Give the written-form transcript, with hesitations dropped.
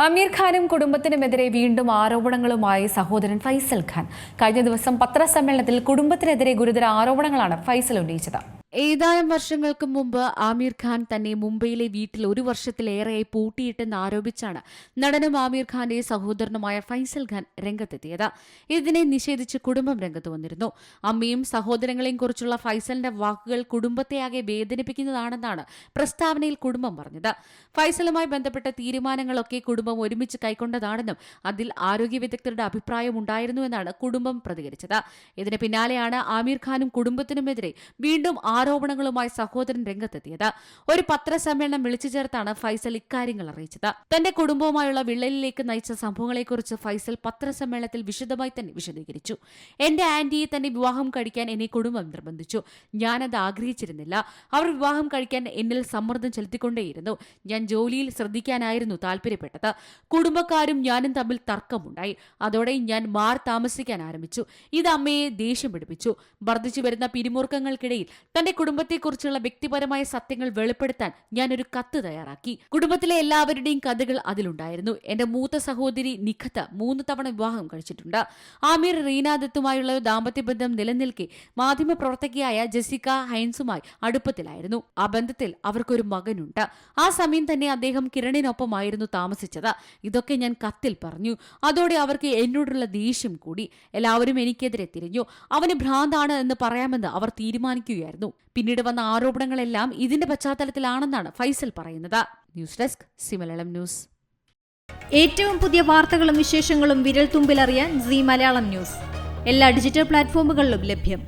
ആമീർ ഖാനും കുടുംബത്തിനുമെതിരെ വീണ്ടും ആരോപണങ്ങളുമായി സഹോദരൻ ഫൈസൽ ഖാൻ. കഴിഞ്ഞ ദിവസം പത്രസമ്മേളനത്തിൽ കുടുംബത്തിനെതിരെ ഗുരുതര ആരോപണങ്ങളാണ് ഫൈസൽ ഉന്നയിച്ചത്. ഏതാനും വർഷങ്ങൾക്ക് മുമ്പ് ആമീർ ഖാൻ തന്നെ മുംബൈയിലെ വീട്ടിൽ 1 വർഷത്തിലേറെയായി പൂട്ടിയിട്ടെന്ന് ആരോപിച്ചാണ് നടനും ആമീർ ഖാന്റെ സഹോദരനുമായ ഫൈസൽ ഖാൻ രംഗത്തെത്തിയത്. ഇതിനെ നിഷേധിച്ച് കുടുംബം രംഗത്ത് വന്നിരുന്നു. അമ്മയും സഹോദരങ്ങളെയും കുറിച്ചുള്ള ഫൈസലിന്റെ വാക്കുകൾ കുടുംബത്തെയാകെ വേദനിപ്പിക്കുന്നതാണെന്നാണ് പ്രസ്താവനയിൽ കുടുംബം പറഞ്ഞത്. ഫൈസലുമായി ബന്ധപ്പെട്ട തീരുമാനങ്ങളൊക്കെ കുടുംബം ഒരുമിച്ച് കൈക്കൊണ്ടതാണെന്നും അതിൽ ആരോഗ്യ വിദഗ്ധരുടെ അഭിപ്രായം ഉണ്ടായിരുന്നുവെന്നാണ് കുടുംബം പ്രതികരിച്ചത്. ഇതിന് പിന്നാലെയാണ് ആമീർ ഖാനും കുടുംബത്തിനുമെതിരെ വീണ്ടും ആരോപണങ്ങളുമായി സഹോദരൻ രംഗത്തെത്തിയത്. ഒരു പത്രസമ്മേളനം വിളിച്ചു ചേർത്താണ് ഫൈസൽ ഇക്കാര്യങ്ങൾ അറിയിച്ചത്. തന്റെ കുടുംബവുമായുള്ള വിള്ളലിലേക്ക് നയിച്ച സംഭവങ്ങളെക്കുറിച്ച് ഫൈസൽ പത്രസമ്മേളനത്തിൽ വിശദമായി തന്നെ വിശദീകരിച്ചു. എന്റെ ആന്റിയെ തന്നെ വിവാഹം കഴിക്കാൻ എന്നെ കുടുംബം നിർബന്ധിച്ചു. ഞാനത് ആഗ്രഹിച്ചിരുന്നില്ല. അവർ വിവാഹം കഴിക്കാൻ എന്നിൽ സമ്മർദ്ദം ചെലുത്തിക്കൊണ്ടേയിരുന്നു. ഞാൻ ജോലിയിൽ ശ്രദ്ധിക്കാനായിരുന്നു താല്പര്യപ്പെട്ടത്. കുടുംബക്കാരും ഞാനും തമ്മിൽ തർക്കമുണ്ടായി. അതോടെ ഞാൻ മാറി താമസിക്കാൻ ആരംഭിച്ചു. ഇത് അമ്മയെ ദേഷ്യം പിടിപ്പിച്ചു. വർദ്ധിച്ചു വരുന്ന പിരിമുറുക്കങ്ങൾക്കിടയിൽ തന്റെ കുടുംബത്തെക്കുറിച്ചുള്ള വ്യക്തിപരമായ സത്യങ്ങൾ വെളിപ്പെടുത്താൻ ഞാനൊരു കത്ത് തയ്യാറാക്കി. കുടുംബത്തിലെ എല്ലാവരുടെയും കഥകൾ അതിലുണ്ടായിരുന്നു. എന്റെ മൂത്ത സഹോദരി നിഖത്ത് 3 തവണ വിവാഹം കഴിച്ചിട്ടുണ്ട്. ആമീർ റീനാദത്തുമായുള്ള ദാമ്പത്യബന്ധം നിലനിൽക്കെ മാധ്യമപ്രവർത്തകയായ ജെസിക്ക ഹൈൻസുമായി അടുപ്പത്തിലായിരുന്നു. ആ ബന്ധത്തിൽ അവർക്കൊരു മകനുണ്ട്. ആ സമയം തന്നെ അദ്ദേഹം കിരണിനൊപ്പമായിരുന്നു താമസിച്ചത്. ഇതൊക്കെ ഞാൻ കത്തിൽ പറഞ്ഞു. അതോടെ അവർക്ക് എന്നോടുള്ള ദേഷ്യം കൂടി. എല്ലാവരും എനിക്കെതിരെ തിരിഞ്ഞു. അവന് ഭ്രാന്താണ് എന്ന് പറയാമെന്ന് അവർ തീരുമാനിക്കുകയായിരുന്നു. പിന്നീട് വന്ന ആരോപണങ്ങളെല്ലാം ഇതിന്റെ പശ്ചാത്തലത്തിലാണെന്നാണ് ഫൈസൽ പറയുന്നത്. News desk C Malayalam news. ഏറ്റവും പുതിയ വാർത്തകളും വിശേഷങ്ങളും വിരൽ തുമ്പിലറിയാൻ സി മലയാളം ന്യൂസ് എല്ലാ ഡിജിറ്റൽ പ്ലാറ്റ്ഫോമുകളിലും ലഭ്യം.